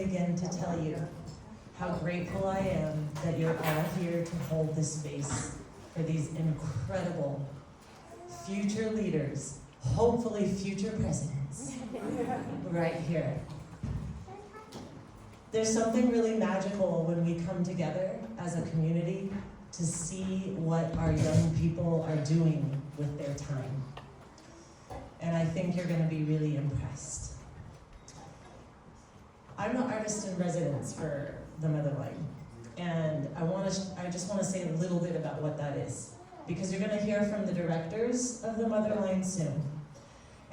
begin to tell you how grateful I am that you're all here to hold this space for these incredible future leaders, hopefully future presidents, right here. There's something really magical when we come together as a community to see what our young people are doing with their time. And I think you're going to be really impressed. I'm the artist in residence for the Motherline, and I just want to say a little bit about what that is, because you're going to hear from the directors of the Motherline soon.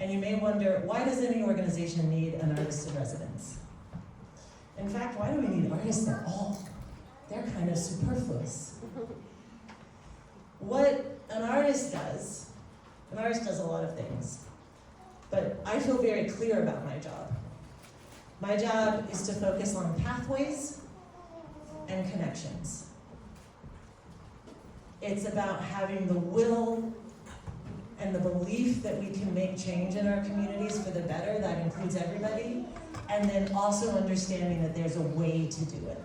And you may wonder, why does any organization need an artist in residence? In fact, why do we need artists at all? They're kind of superfluous. What an artist does a lot of things, but I feel very clear about my job. My job is to focus on pathways and connections. It's about having the will and the belief that we can make change in our communities for the better. That includes everybody. And then also understanding that there's a way to do it.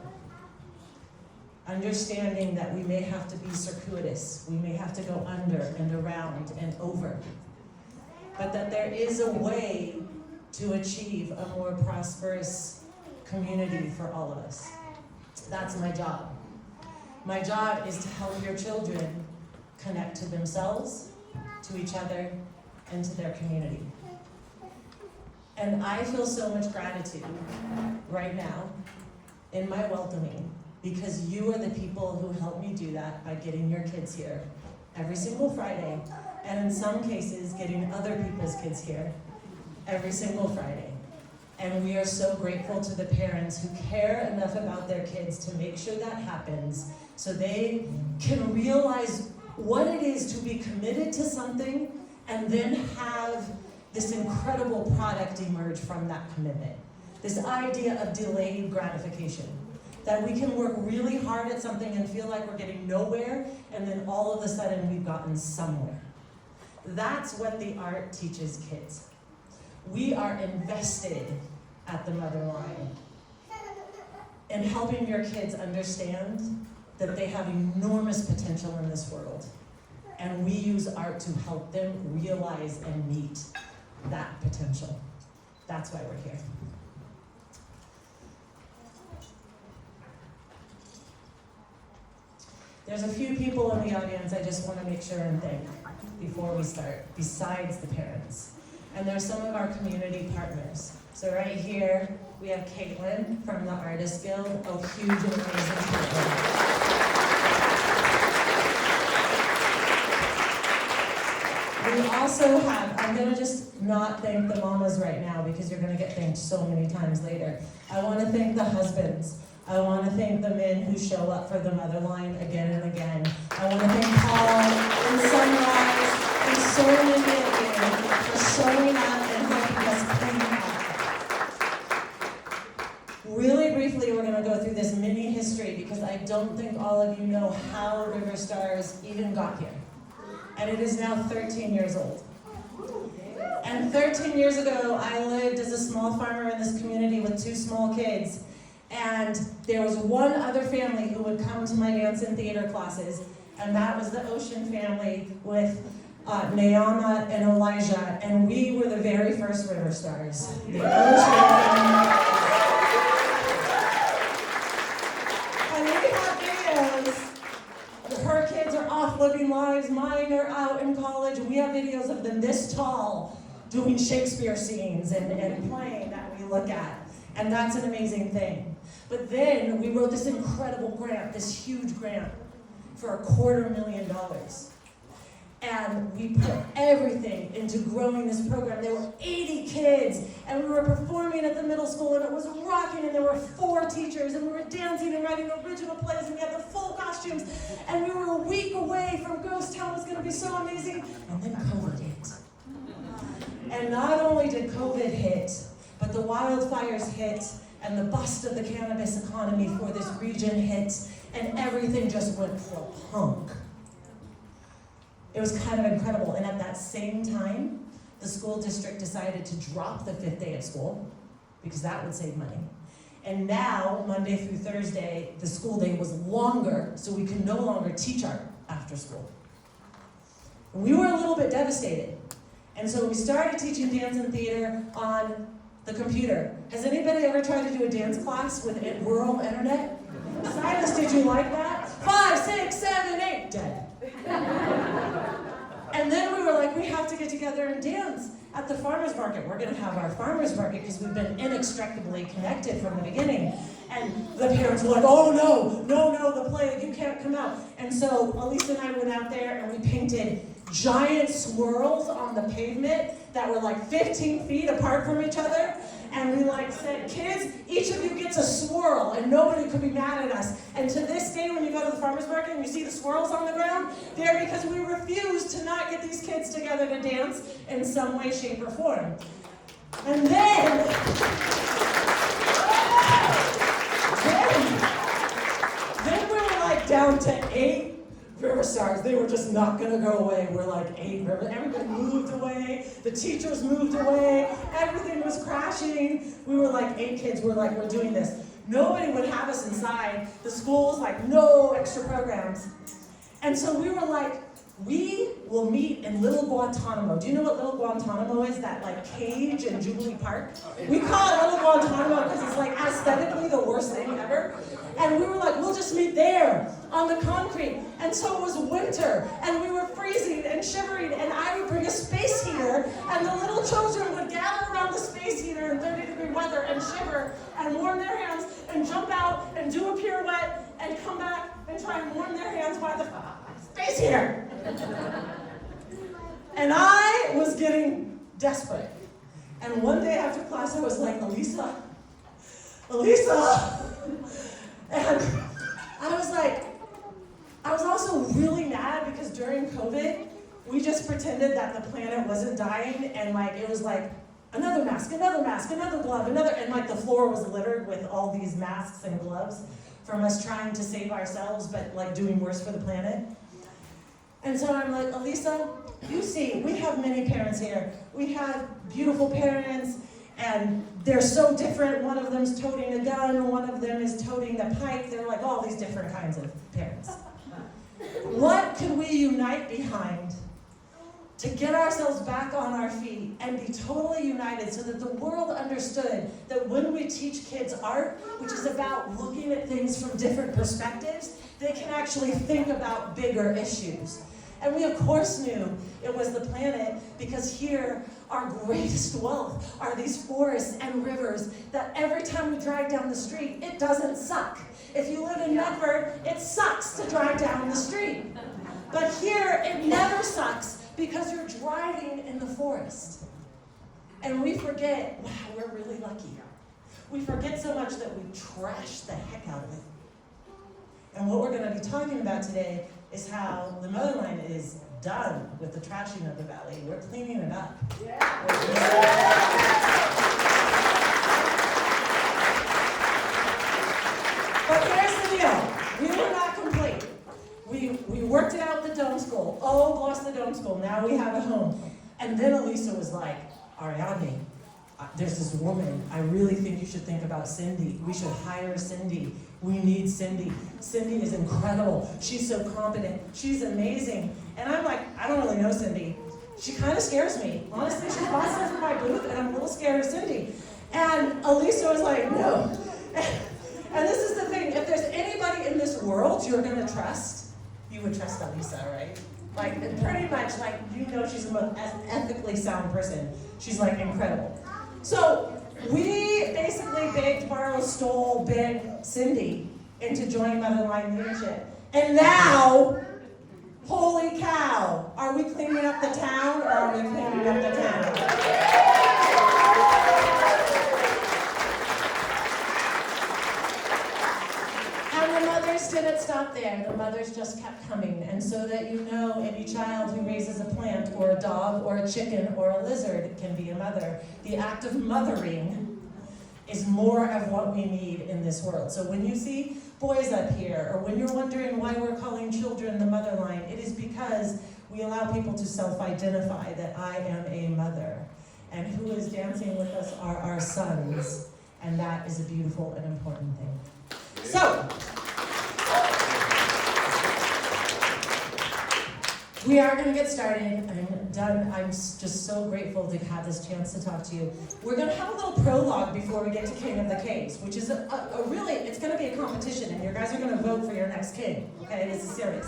Understanding that we may have to be circuitous, we may have to go under and around and over, but that there is a way to achieve a more prosperous community for all of us. That's my job. My job is to help your children connect to themselves, to each other, and to their community. And I feel so much gratitude right now in my welcoming, because you are the people who help me do that by getting your kids here every single Friday, and in some cases, getting other people's kids here every single Friday. And we are so grateful to the parents who care enough about their kids to make sure that happens, so they can realize what it is to be committed to something and then have this incredible product emerge from that commitment. This idea of delayed gratification. That we can work really hard at something and feel like we're getting nowhere, and then all of a sudden we've gotten somewhere. That's what the art teaches kids. We are invested at the Motherline in helping your kids understand that they have enormous potential in this world. And we use art to help them realize and meet that potential. That's why we're here. There's a few people in the audience I just want to make sure and thank before we start, besides the parents. And there's some of our community partners. So right here, we have Caitlin from the Artist Guild, a huge and amazing partner. We also have, I'm going to just not thank the mamas right now because you're going to get thanked so many times later. I want to thank the husbands. I want to thank the men who show up for the Motherline again and again. I want to thank Paul and Sunrise and so many of you for showing up and helping us clean up. Really briefly, we're going to go through this mini history because I don't think all of you know how RiverStars even got here. And it is now 13 years old. And 13 years ago, I lived as a small farmer in this community with 2 small kids. And there was one other family who would come to my dance and theater classes, and that was the Ocean family with Naama and Elijah, and we were the very first RiverStars. The Ocean family. And we have videos. Her kids are off living lives, mine are out in college. We have videos of them this tall doing Shakespeare scenes and playing that we look at. And that's an amazing thing. But then we wrote this incredible grant, this huge grant, for $250,000. And we put everything into growing this program. There were 80 kids, and we were performing at the middle school, and it was rocking, and there were 4 teachers, and we were dancing and writing original plays, and we had the full costumes, and we were a week away from Ghost Town. It was going to be so amazing. And then COVID hit. And not only did COVID hit, but the wildfires hit, and the bust of the cannabis economy for this region hit, and everything just went for punk. It was kind of incredible. And at that same time, the school district decided to drop the 5th day of school, because that would save money. And now, Monday through Thursday, the school day was longer, so we could no longer teach art after school. And we were a little bit devastated. And so we started teaching dance and theater on the computer. Has anybody ever tried to do a dance class with rural internet? Silas, did you like that? 5, 6, 7, 8, dead. And then we were like, we have to get together and dance at the farmer's market. We're going to have our farmer's market because we've been inextricably connected from the beginning. And the parents were like, oh no, the plague, you can't come out. And so Elisa and I went out there and we painted giant swirls on the pavement that were like 15 feet apart from each other. And we like said, kids, each of you gets a swirl, and nobody could be mad at us. And to this day, when you go to the farmer's market and you see the swirls on the ground, they're because we refuse to not get these kids together to dance in some way, shape, or form. And then we were like down to 8 RiverStars. They were just not going to go away. We're like 8 River. Everybody moved away. The teachers moved away. Everything was crashing. We were like 8 kids. We're like, we're doing this. Nobody would have us inside. The school's like, no extra programs. And so we were like, we will meet in Little Guantanamo. Do you know what Little Guantanamo is? That like cage in Jubilee Park? We call it Little Guantanamo because it's like aesthetically the worst thing ever. And we were like, we'll just meet there on the concrete. And so it was winter, and we were freezing and shivering, and I would bring a space heater, and the little children would gather around the space heater in 30-degree weather and shiver and warm their hands and jump out and do a pirouette and come back and try and warm their hands by the space heater. And I was getting desperate. And one day after class, I was like, Elisa. And I was also really mad because during COVID, we just pretended that the planet wasn't dying, and like it was like another mask, another glove, and like the floor was littered with all these masks and gloves from us trying to save ourselves, but like doing worse for the planet. And so I'm like, Elisa, you see, we have many parents here. We have beautiful parents, and they're so different. One of them's toting a gun, one of them is toting a pipe. They're like all these different kinds of parents. What could we unite behind to get ourselves back on our feet and be totally united so that the world understood that when we teach kids art, which is about looking at things from different perspectives, they can actually think about bigger issues. And we, of course, knew it was the planet because here, our greatest wealth are these forests and rivers that every time we drive down the street, it doesn't suck. If you live in Medford, it sucks to drive down the street. But here, it never sucks because you're driving in the forest. And we forget, wow, we're really lucky. We forget so much that we trash the heck out of it. And what we're going to be talking about today is how the Motherline is done with the trashing of the valley. We're cleaning it up. Yeah. But here's the deal. We were not complete. We worked it out with the Dome School. Oh, lost the Dome School. Now we have a home. And then Elisa was like, Ariadne, there's this woman. I really think you should think about Cindy. We should hire Cindy. We need Cindy. Cindy is incredible. She's so competent. She's amazing. And I'm like, I don't really know Cindy. She kind of scares me. Honestly, she bought stuff in my booth, and I'm a little scared of Cindy. And Elisa was like, no. And this is the thing. If there's anybody in this world you're going to trust, you would trust Elisa, right? Like, pretty much, like, you know she's the most ethically sound person. She's, like, incredible. So we basically begged, borrowed, stole, begged Cindy into joining Motherline leadership. And now, holy cow, are we cleaning up the town or are we cleaning up the town? And the mothers didn't stop there. The mothers just kept coming. And so that you know, any child who raises a plant or a dog or a chicken or a lizard can be a mother. The act of mothering is more of what we need in this world. So when you see boys up here, or when you're wondering why we're calling children the Motherline, it is because we allow people to self-identify that I am a mother. And who is dancing with us are our sons. And that is a beautiful and important thing. So, we are going to get started. I'm done. I'm just so grateful to have this chance to talk to you. We're going to have a little prologue before we get to King of the Caves, which is a really, it's going to be a competition, and you guys are going to vote for your next king, okay? It is serious.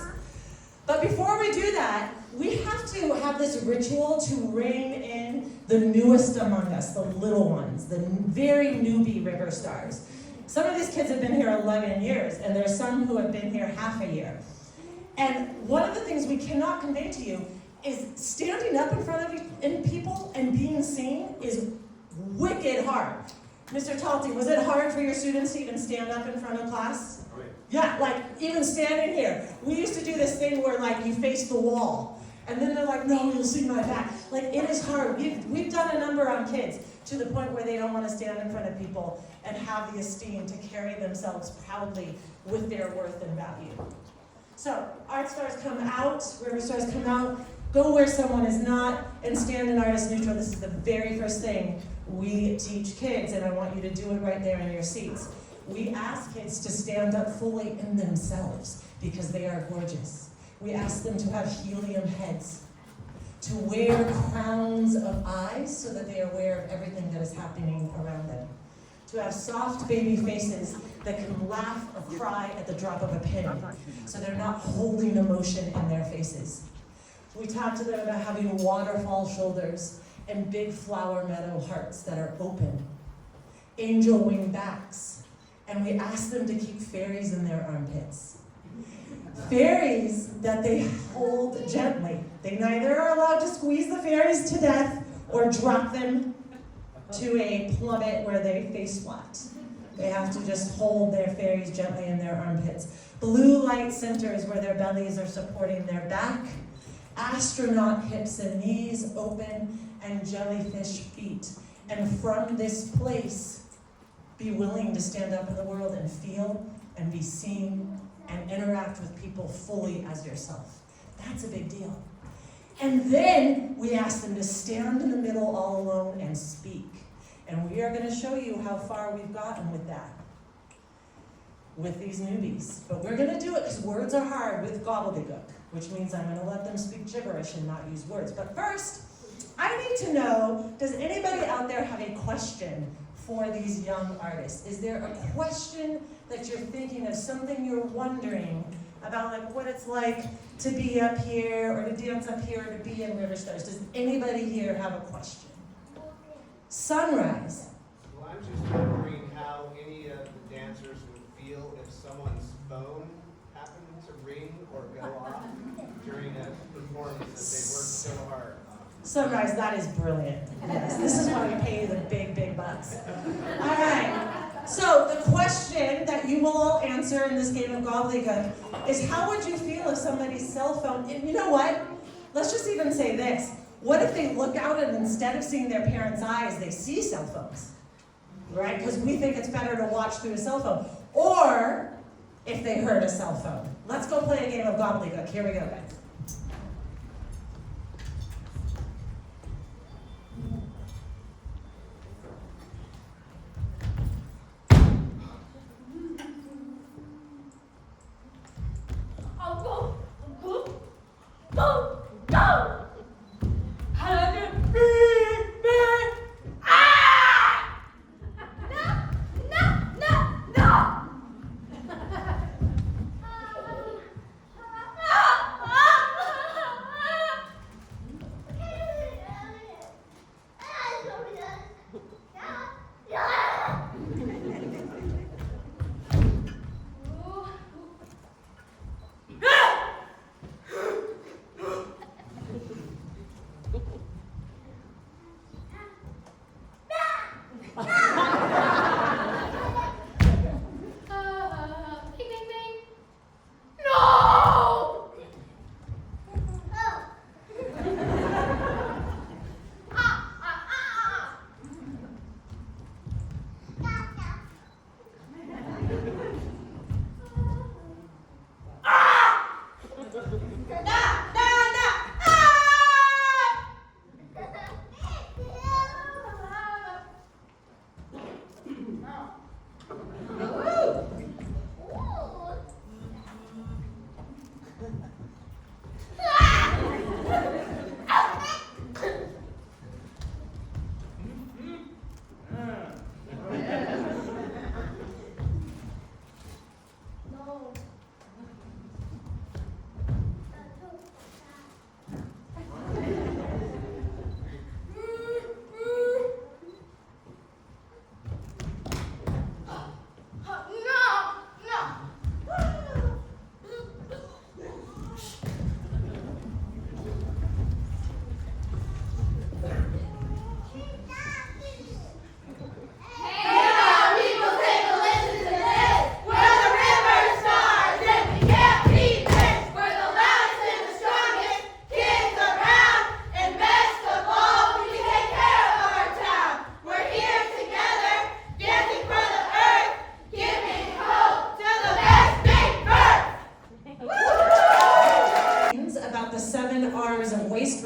But before we do that, we have to have this ritual to rein in the newest among us, the little ones, the very newbie RiverStars. Some of these kids have been here 11 years, and there's some who have been here half a year. And one of the things we cannot convey to you is standing up in front of people and being seen is wicked hard. Mr. Talty, was it hard for your students to even stand up in front of class? Oh, yeah, like even standing here. We used to do this thing where like you face the wall. And then they're like, no, you'll see my back. Like it is hard. We've done a number on kids to the point where they don't want to stand in front of people and have the esteem to carry themselves proudly with their worth and value. So, art stars come out, RiverStars come out, go where someone is not, and stand in artist neutral. This is the very first thing we teach kids, and I want you to do it right there in your seats. We ask kids to stand up fully in themselves because they are gorgeous. We ask them to have helium heads, to wear crowns of eyes so that they are aware of everything that is happening around them. To have soft baby faces that can laugh or cry at the drop of a pin, so they're not holding emotion in their faces. We talk to them about having waterfall shoulders and big flower meadow hearts that are open, angel wing backs, and we ask them to keep fairies in their armpits. Fairies that they hold gently. They neither are allowed to squeeze the fairies to death or drop them to a plummet where they face flat. They have to just hold their fairies gently in their armpits. Blue light centers where their bellies are supporting their back. Astronaut hips and knees open, and jellyfish feet. And from this place, be willing to stand up in the world and feel and be seen and interact with people fully as yourself. That's a big deal. And then we ask them to stand in the middle all alone and speak. And we are going to show you how far we've gotten with that, with these newbies. But we're going to do it because words are hard with gobbledygook, which means I'm going to let them speak gibberish and not use words. But first, I need to know, does anybody out there have a question for these young artists? Is there a question that you're thinking of, something you're wondering about, like what it's like to be up here or to dance up here or to be in RiverStars? Does anybody here have a question? Sunrise. Well, I'm just wondering how any of the dancers would feel if someone's phone happened to ring or go off during a performance that they worked so hard on. Sunrise, that is brilliant. Yes, this is why we pay you the big, big bucks. All right. So the question that you will all answer in this game of gobbledygook is, how would you feel if somebody's cell phone, and you know what? Let's just even say this. What if they look out and instead of seeing their parents' eyes, they see cell phones, right? Because we think it's better to watch through a cell phone. Or if they heard a cell phone. Let's go play a game of gobbledygook. Here we go, guys.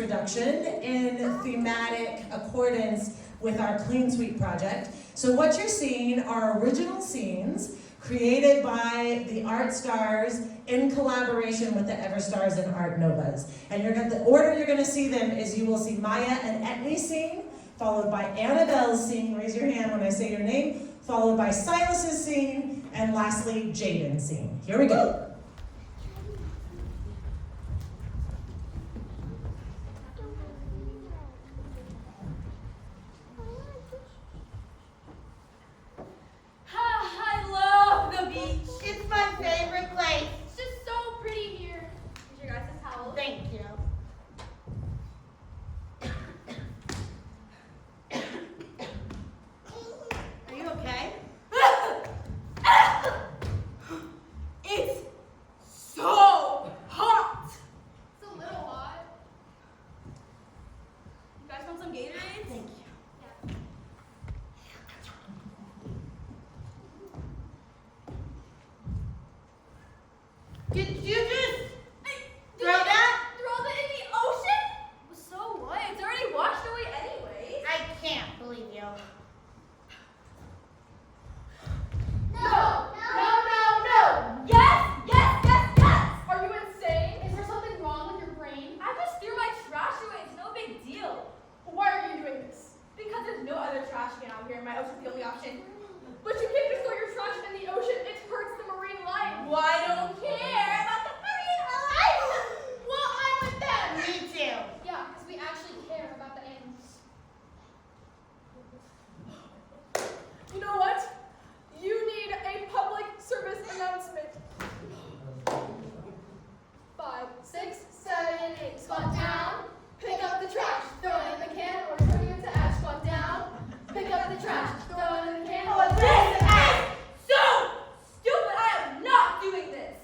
production in thematic accordance with our Clean Sweep project. So what you're seeing are original scenes created by the Art Stars in collaboration with the RiverStars and Art Novas. And the order you're going to see them is you will see Maya and Etney's scene, followed by Annabelle's scene, raise your hand when I say your name, followed by Silas's scene, and lastly, Jaden's scene. Here we go. Did you just throw that? Throw that in the ocean? So what? It's already washed away anyway. I can't believe you. No! Yes! Are you insane? Is there something wrong with your brain? I just threw my trash away. It's no big deal. Why are you doing this? Because there's no other trash can out here and my ocean's the only option. But you can't just throw your trash in the ocean. It hurts the marine life. Well, I don't care about the marine life. Well, I'm with them. Me too. Yeah, because we actually care about the animals. You know what? You need a public service announcement. 5, 6, 7, 8. Squat down. Pick up the trash. Throw it in the can or turn it into ash. Squat down. Pick up the trash. Throw it in the can or turn it into ash. So stupid! I am not doing this.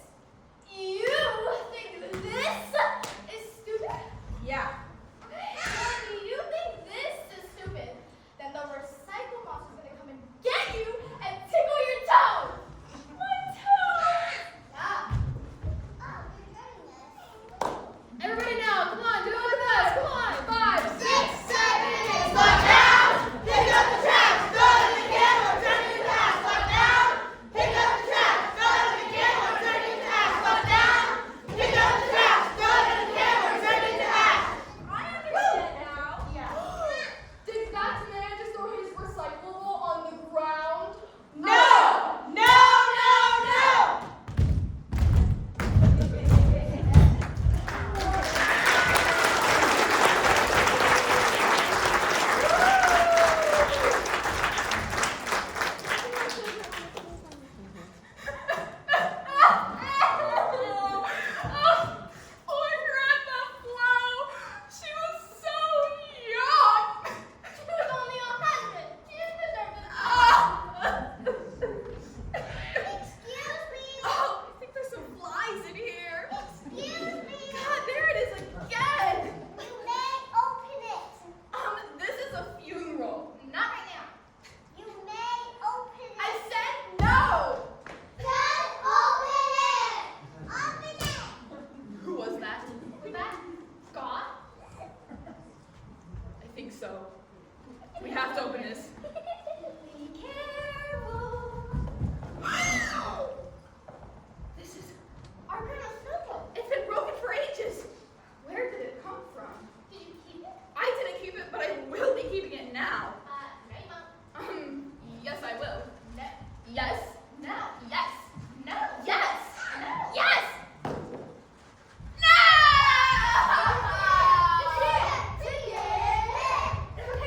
You think this is stupid? Yeah. If you think this is stupid, then the recycle monster's gonna come and get you and tickle your toe. My toe. Yeah. Everybody now, come on, do it with us. Come on. 5, 6, 7, 8. Squat down. Pick up the trash. Throw it in the can or turn it into ash. Squat down. Pick up the trash. Throw it in the can or turn it into ash. Squat down. Pick up the trash. Throw it in the can or turn it into ash. I understand now. Yeah. Did that man just throw his recyclable on the ground? No! Poor Grandma Flo. She was so young. She was only 100. She didn't deserve it. Excuse me. Oh, I think there's some flies in here. Excuse me. God, there it is again. You may open it. This is a funeral. Not right now. You may open it. I said no. Just open it. Open it. Who was that? Was that Scott? I think so. We have to open this. Be careful. This is our grandma's snowball. It's been broken for ages. Where did it come from? Did you keep it? I didn't keep it, but I will be keeping it now. Right, Mom. Yes, I will. No. Yes. No. Yes. No. Yes. No. Yes. No! It's okay.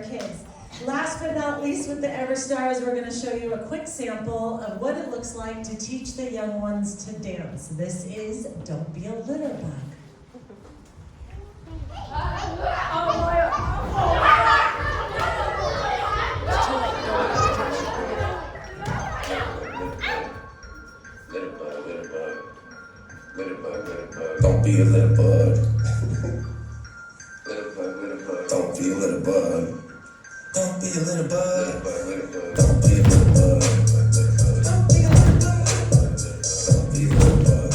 kids. Last but not least, with the RiverStars, we're going to show you a quick sample of what it looks like to teach the young ones to dance. This is Don't Be a Litter Bug. Don't be a little bug. Don't be a little bug. Don't be a little bug. Don't be a little bug. Don't be a little bug. Don't be a little bug.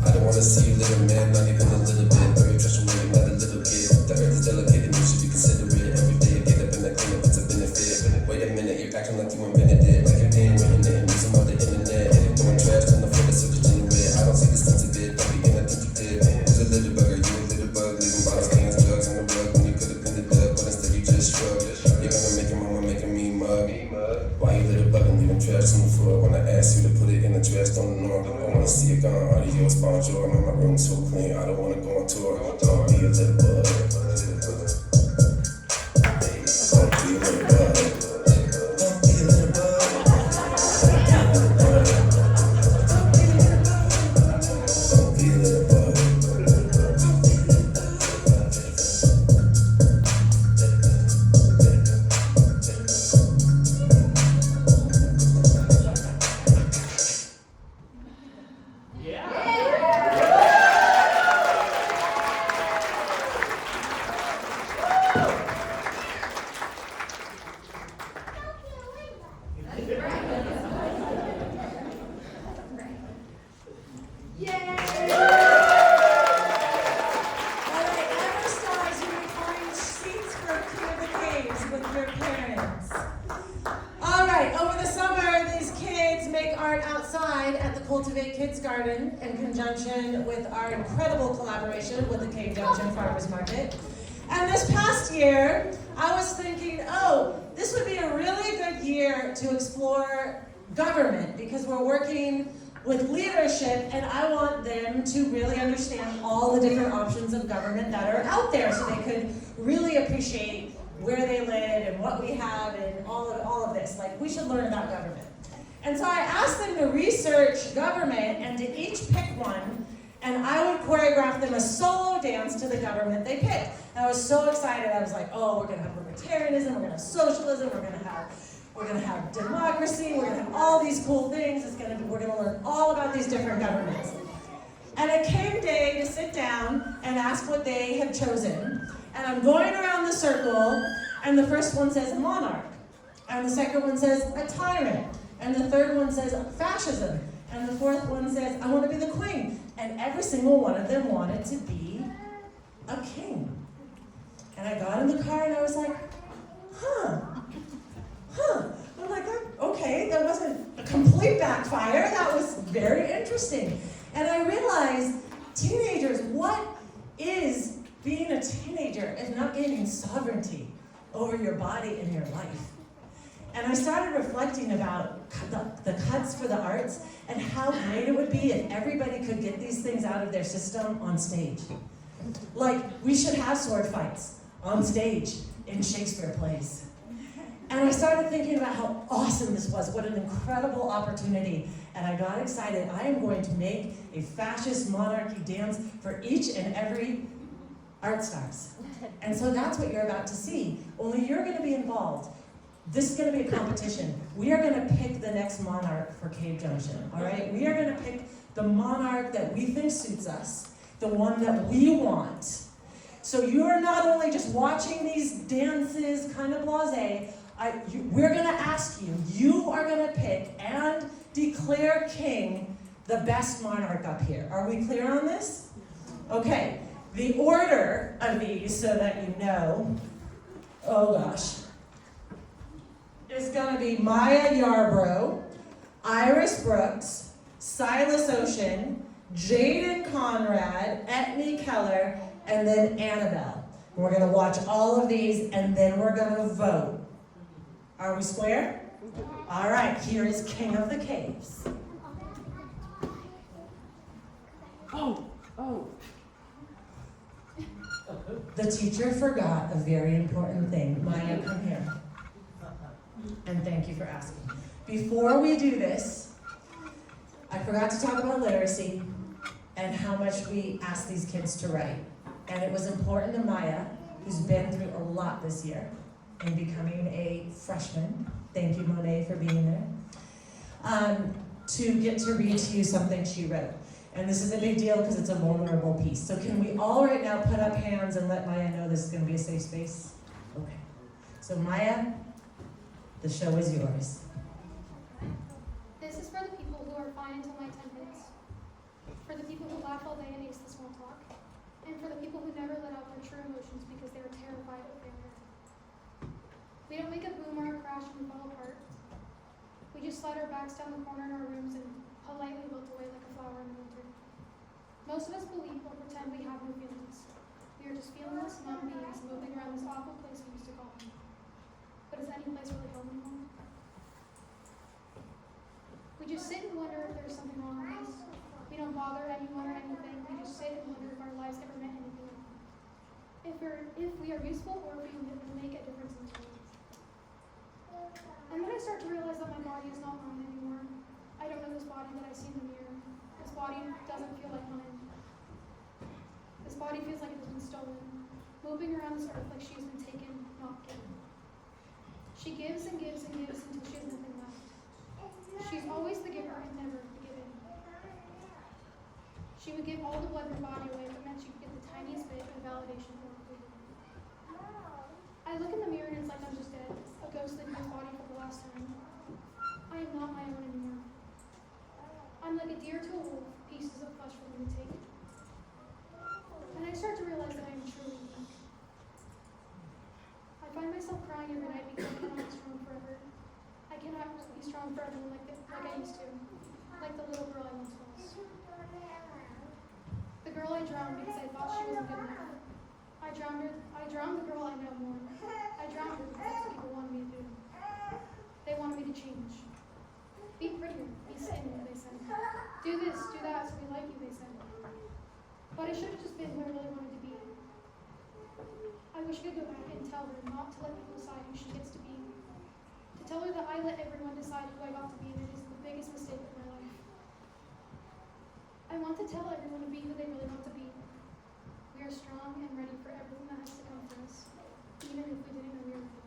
I don't wanna see you little man, not even a little bit. Very trustworthy, not a little kid. The earth is delicate and you should be considerate. Every day you get up and I clean up, it's a benefit. Wait a minute, you're acting like you invented it. Like your name written it and using all the internet. Throwing trash on the floor that's so degenerate. I don't see the sense of it, don't be in, I think you did. Who's a little bug? Are you a little bug? Leaving bottles, cans, drugs on the rug when you could have been the dog, but instead you just shrug. You're gonna make your mama making me mug. Why you little bug and leaving trash on the floor? When I ask you to put it in the trash on the norm, I wanna see it gone. Adios, bonjour. I'm in my room so clean, I don't wanna go on tour. Don't be a little bug. Don't be a little bug. Don't be a little bug. Don't be a little bug. Garden in conjunction with our incredible collaboration with the Cave Junction Farmers Market. And this past year, I was thinking, oh, this would be a really good year to explore government because we're working with leadership and I want them to really understand all the different options of government that are out there so they could really appreciate where they live and what we have and all of this. Like, we should learn about government. And so I asked them to research government and to each pick one, and I would choreograph them a solo dance to the government they picked. And I was so excited. I was like, oh, we're gonna have libertarianism, we're gonna have socialism, we're gonna have democracy, we're gonna have all these cool things. We're gonna learn all about these different governments. And it came day to sit down and ask what they had chosen. And I'm going around the circle, and the first one says monarch, and the second one says a tyrant. And the third one says fascism. And the fourth one says, I want to be the queen. And every single one of them wanted to be a king. And I got in the car and I was like, I'm like, okay, that wasn't a complete backfire. That was very interesting. And I realized, teenagers, what is being a teenager if not gaining sovereignty over your body and your life? And I started reflecting about the cuts for the arts and how great it would be if everybody could get these things out of their system on stage. Like, we should have sword fights on stage in Shakespeare plays. And I started thinking about how awesome this was, what an incredible opportunity. And I got excited. I am going to make a fascist monarchy dance for each and every art stars. And so that's what you're about to see, only you're going to be involved. This is going to be a competition. We are going to pick the next monarch for Cave Junction, all right? We are going to pick the monarch that we think suits us, the one that we want. So you're not only just watching these dances, kind of blasé, we're going to ask you, you are going to pick and declare king the best monarch up here. Are we clear on this? Okay, the order of these, so that you know, oh gosh, is going to be Maya Yarbrough, Iris Brooks, Silas Ocean, Jaden Conrad, Etney Keller, and then Annabelle. We're going to watch all of these, and then we're going to vote. Are we square? All right, here is King of the Caves. The teacher forgot a very important thing. Maya, come here. And thank you for asking. Before we do this, I forgot to talk about literacy and how much we ask these kids to write. And it was important to Maya, who's been through a lot this year in becoming a freshman. Thank you, Monet, for being there. To get to read to you something she wrote. And this is a big deal because it's a vulnerable piece. So can we all right now put up hands and let Maya know this is going to be a safe space? Okay. So Maya, the show is yours. This is for the people who are fine until my 10 minutes. For the people who laugh all day and ace the small talk. And for the people who never let out their true emotions because they are terrified of failure. We don't make a boom or a crash and we fall apart. We just slide our backs down the corner in our rooms and politely wilt away like a flower in the winter. Most of us believe or pretend we have no feelings. We are just feelingless, numb beings moving around this awful place we used to call home. But is any place really home anymore? We just sit and wonder if there's something wrong with us. We don't bother anyone or anything. We just sit and wonder if our lives ever meant anything. If we are useful or if we will make a difference in the world. And then I start to realize that my body is not mine anymore. I don't know this body that I see in the mirror. This body doesn't feel like mine. This body feels like it has been stolen, moving around this earth like she has been taken, not given. She gives and gives and gives until she has nothing left. She's always the giver and never the given. She would give all the blood in her body away if it meant she could get the tiniest bit of validation or approval. I look in the mirror and it's like I'm just dead, a ghost living this body for the last time. I am not my own anymore. I'm like a deer to a wolf, pieces of flesh for them to take. And I start to realize that I am truly weak. I find myself crying every night because I cannot be strong forever. I cannot be strong for everyone like I used to, like the little girl I once was. The girl I drowned because I thought she wasn't good enough. I drowned the girl I know more. I drowned her because that's what people wanted me to do. They wanted me to change. Be prettier, be skinnier, they said. Do this, do that, so we like you, they said. But I should have just been who I really wanted to be. I wish I could go back and tell her not to let people decide who she gets to be. To tell her that I let everyone decide who I got to be, and it is the biggest mistake of my life. I want to tell everyone to be who they really want to be. We are strong and ready for everything that has to come for us, even if we didn't know we were ready.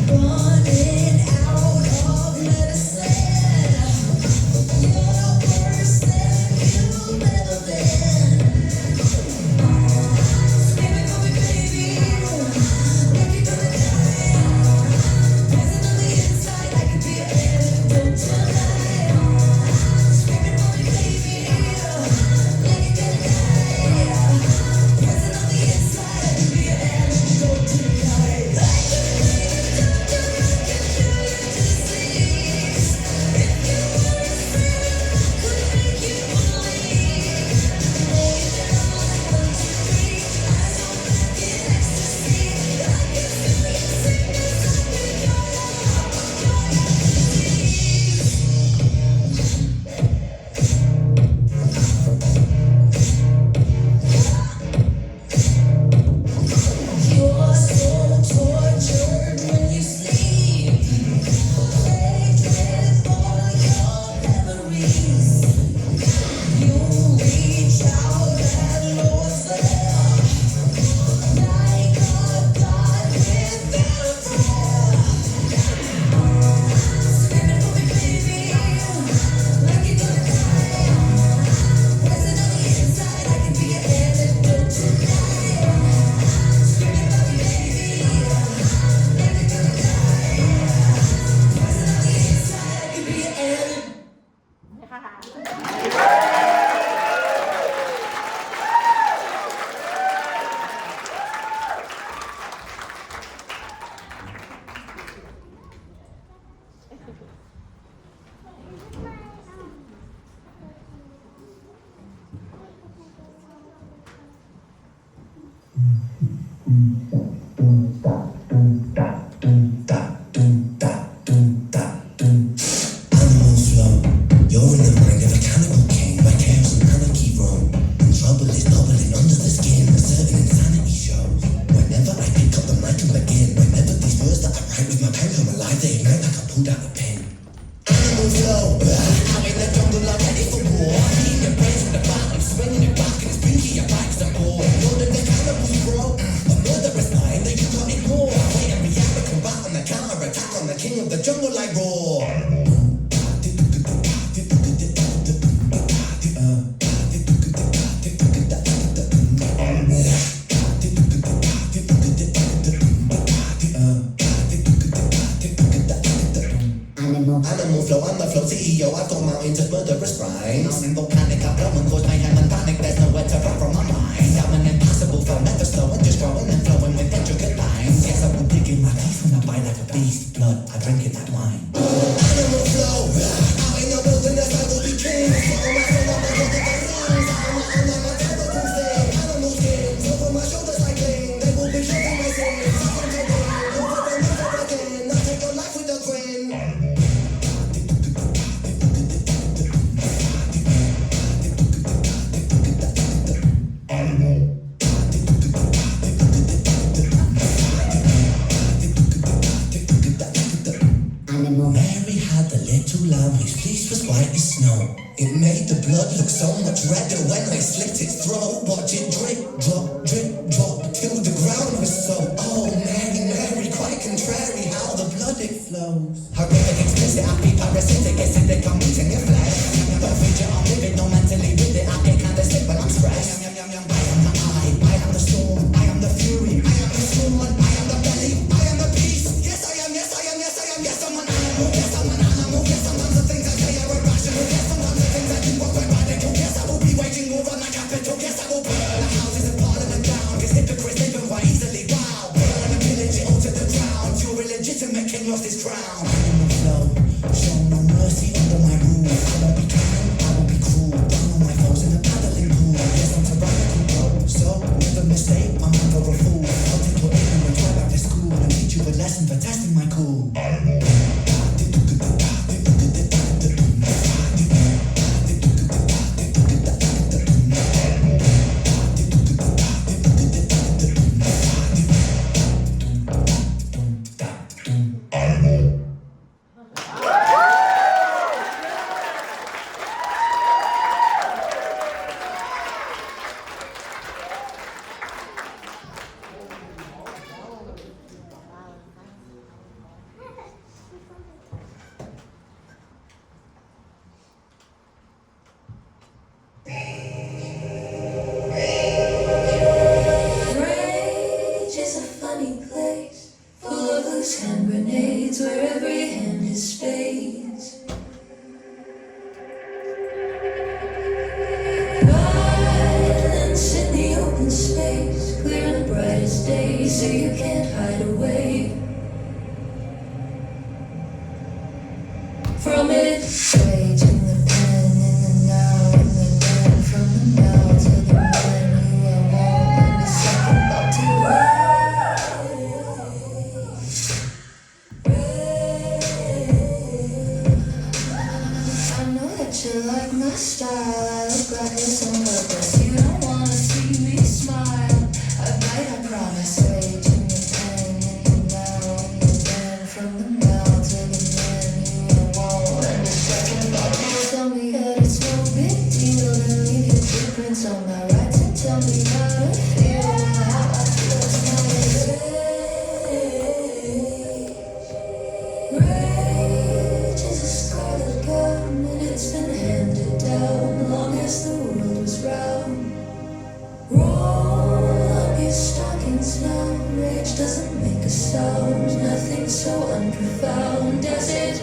Running out of medicine. You're worse than you've ever been. Screaming for me, baby. Like you're gonna die. Poison on the inside, I could be an antidote tonight. Screaming for me, baby. Like you're gonna die. Poison on the inside, I could be an antidote tonight. You're so tortured when you sleep. Plagued with all your memories. You reach out and lose them. Like a god without a prayer. Screaming for me, baby. Like you're gonna die. Poison on the inside, I can be an antidote tonight. Screaming for me, baby. Like you're gonna die. Poison on the inside, I can be an antidote. Animals flow. You're in the mind of a cannibal king. Where chaos and anarchy roam. And trouble is bubbling under the skin. A certain insanity shows. Whenever I pick up the mic and begin. Whenever these words that I write with my pen come alive, they ignite like I pulled out a pin. Animal flow. Out in the jungle, I'm ready for war. Eating your brains with the bottom, swinging it back, and it's pinky, your back's the ball. More than the cannibals, bro. A murderous mind that you can't ignore. Wait and react, but combat on the counter attack on the king of the jungle like roar. Animal flow, I'm the flow CEO. I've got mountains of murderous rhymes. Mountain volcanic, I blow and cause mayhem and panic. There's nowhere to run from my mind. I'm an impossible flow, never slowing, just growing and flowing with intricate lines. Yes, I will dig in my teeth when I bite like a beast. Blood, I drink it like wine. Animal flow, out in the wilderness, I will be king. Follow my soul up the road of the rings. I'm a terrible thing. Animal skins over my shoulders like bling. They will be clicking my sins. I come to win, over and over again. I take your life with a grin. Mary had a little lamb whose fleece was white as snow. It made the blood look so much redder when I slit its throat. Watch it drip, drop, till the ground was so. Oh, Mary, Mary, quite contrary how the blood it flows. Horrific, explicit, happy, parasitic, acidic, I'm eating your flesh. Don't fidget, I'm living, no mentally with it. I get kinda sick when I'm stressed. I am the eye, I am the storm, I am the fury, I am the sworn, I am the belly, I am the beast. Yes, I am, yes, I am, yes, I am, yes, I'm an animal, yes, I'm an animal, yes, sometimes the things I say are irrational, yes, sometimes the things I do are quite radical, yes, I will be waging war on the capital, yes, I will burn the houses and parliament down, cause hypocrites live quite easily, wow, burn and pillage it all to the ground, your illegitimate king lost his crown. Animal flow, show no mercy under my rule, I won't be kind, I won't be cruel, down on my foes in the paddling pool, yes, I'm tyrannical, bro, so never mistake, I'm never a fool, I'll take your ignorance right back to school and teach you a lesson for testing my cool. where every hand is space. Violence in the open space, clear on the brightest day, so you can't hide away from it. Raging the pen in the now, in the then, from the now to the when you are warm in the second thought to I know that you like my style. I look like this on purpose. You don't wanna see me smile. I bite, I promise. Raging the pen in the now, in the then, from the now to the then you are warm in the second thought. Tell me that it's no big deal, then leave your footprints on my rights and tell me how to feel. How I feel tonight. Rage is a scarlet gun, and it's been handed down long as the world was round. Roll up your stockings now. Rage doesn't make a sound, nothing so unprofound as it.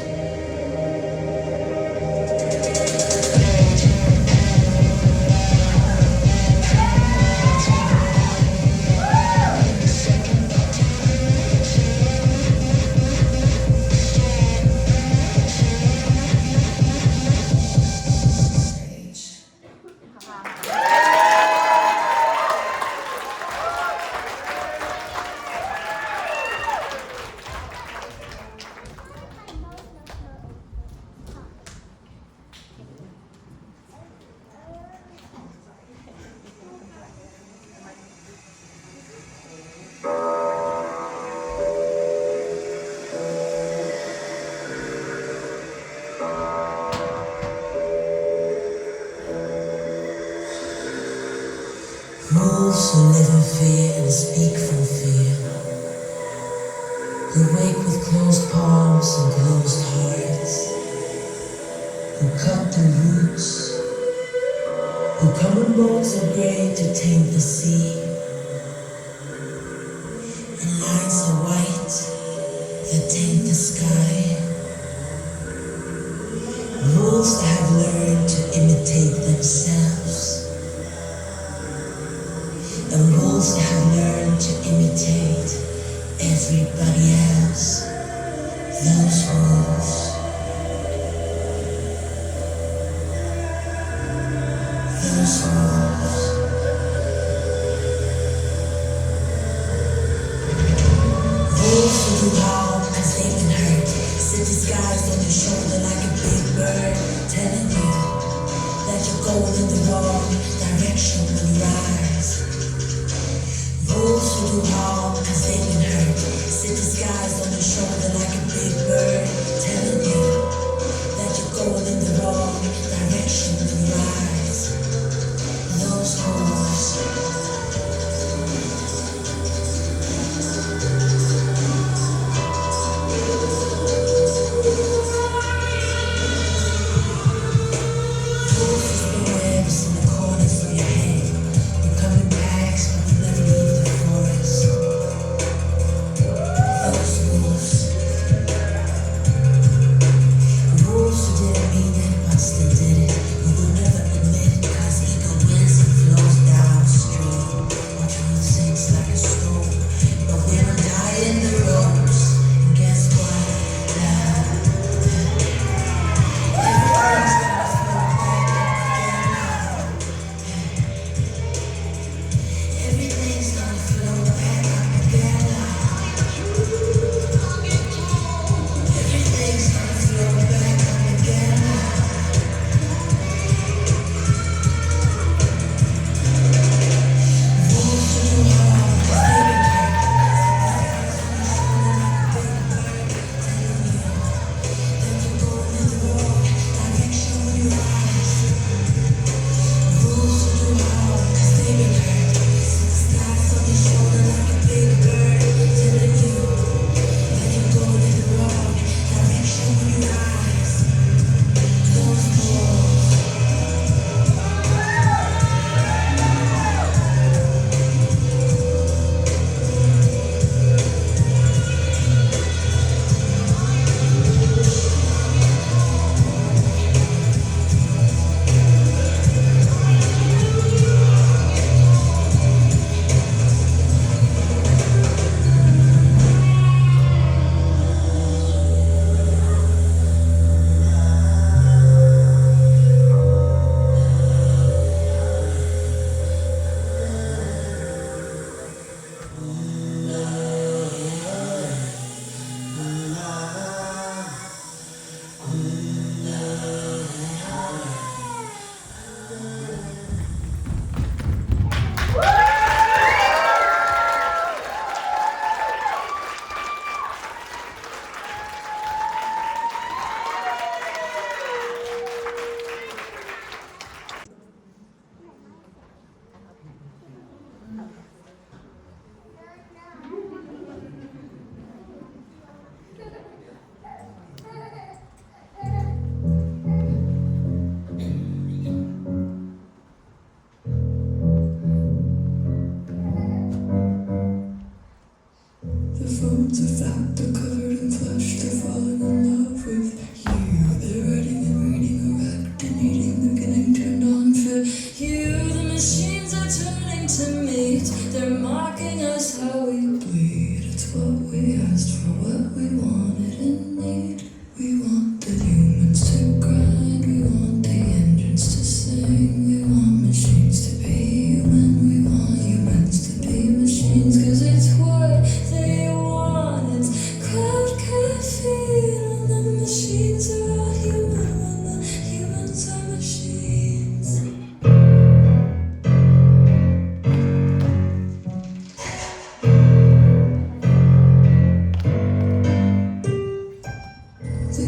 Wolves who live in fear and speak from fear, who wake with closed palms and closed hearts, who cut the roots, who come in boats of grain to taint the sea, and lines of white that taint the sky. Wolves that have learned to imitate themselves, and wolves that have learned to imitate everybody else. Those wolves. Those wolves. Wolves who do harm cause they've been hurt, sit disguised on your shoulder like a big bird, telling you that you're going in the wrong direction when you rise. Wolves who do harm cause they've been hurt, sit disguised on your shoulder like a big bird, telling you that you're going in the wrong direction when you rise. Those wolves.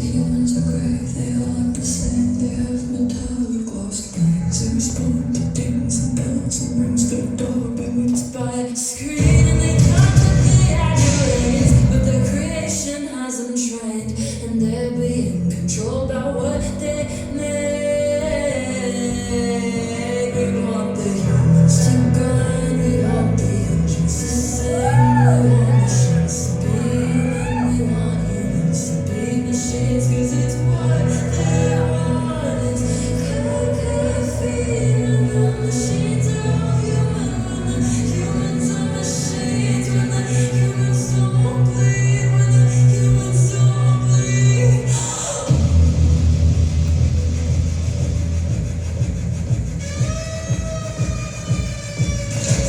humans are great, they all look the same. They have metallic gloss brains. They respond to dings and bells and rings their doorbell. It's by a screen and they constantly aggravate. But their creation has them trained, and they're being controlled by what they make. We want the humans to grind, we want the engines to sing, we want machines to be human, we want humans to be machines, 'cause it's what they want. It's caffeine, when the machines are all human, when the humans are machines, when the humans don't bleed, when the humans don't bleed.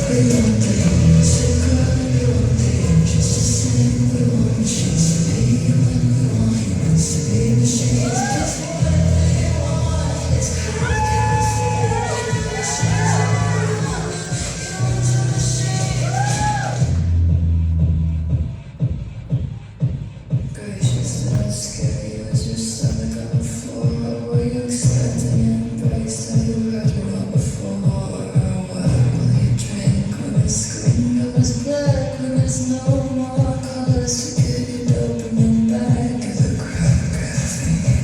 We want the humans to grind, we want the engines to sing, we want machines to be human, we want humans to be machines. It's what they want. It's caffeine, when the machines are all human, humans are machines. Gracious, how scary was your stomach on the floor? What were you expecting? Embrace, have you heard it all before? What will you drink when the screen goes black? When there's no more colors to get your dopamine back? Give a crap caffeine.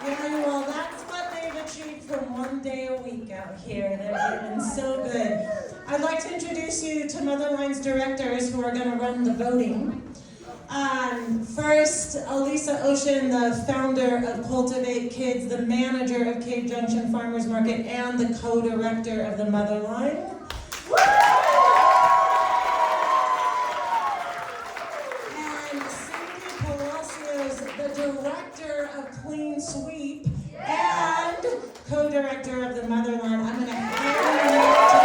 Yeah, well, that's what they've achieved from one day a week out here. They've been so good. I'd like to introduce you to Motherline's directors who are going to run the voting. First, Elisa Ocean, the founder of Cultivate Kids, the manager of Cave Junction Farmers Market, and the co-director of the Motherline. And Cindy Palacios, the director of Clean Sweep and co-director of the Motherline. I'm going to hand it to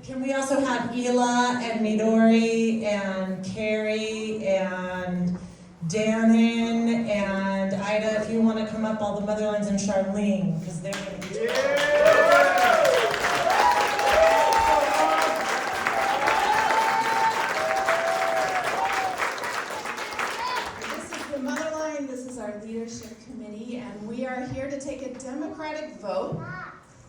Can we also have Ela and Midori and Carrie and Dannon and Ida, if you want to come up, all the Motherlines, and Charlene, because they're going to be This is the Motherline, this is our leadership committee, and we are here to take a democratic vote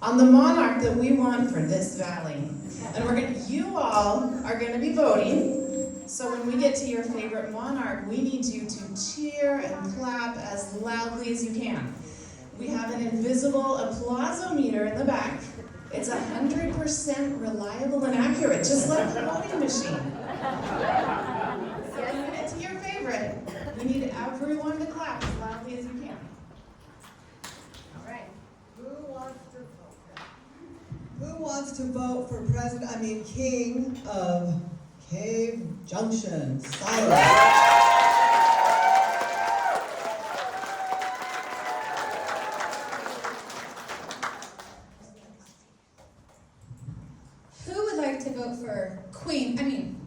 on the monarch that we want for this valley. And you all are going to be voting. So when we get to your favorite monarch, we need you to cheer and clap as loudly as you can. We have an invisible applause-o-meter in the back. It's 100% reliable and accurate, just like the voting machine. So when we get to your favorite, we need everyone to clap as loudly as you can. All right. Who wants to vote for King of Cave Junction? Silence. Who would like to vote for Queen?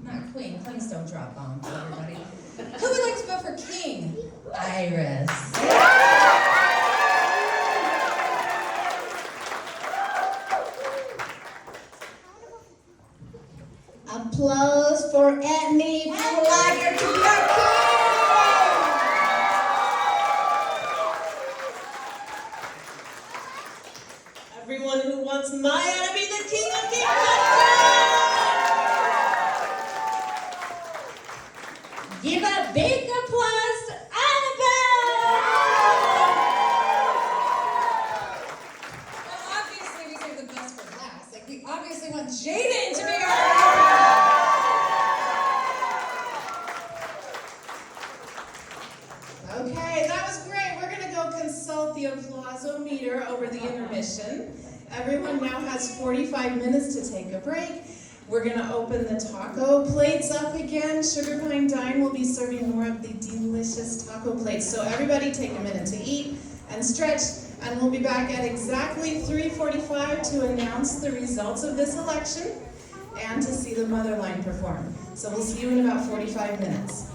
Not Queen. Queens don't drop bombs, everybody. Who would like to vote for King? Iris. applause for Anthony Flagger to your king. Everyone who wants Maya to be the king of kingdoms. Give a big applause to Annabelle! Well, obviously we save the best for last. Like, we obviously want Jaden to be our Okay, that was great. We're gonna go consult the applause-o-meter over the intermission. Everyone now has 45 minutes to take a break. We're gonna open the taco plates up again. Sugar Pine Dine will be serving more of the delicious taco plates. So everybody take a minute to eat and stretch, and we'll be back at exactly 3:45 to announce the results of this election and to see the Motherline perform. So we'll see you in about 45 minutes.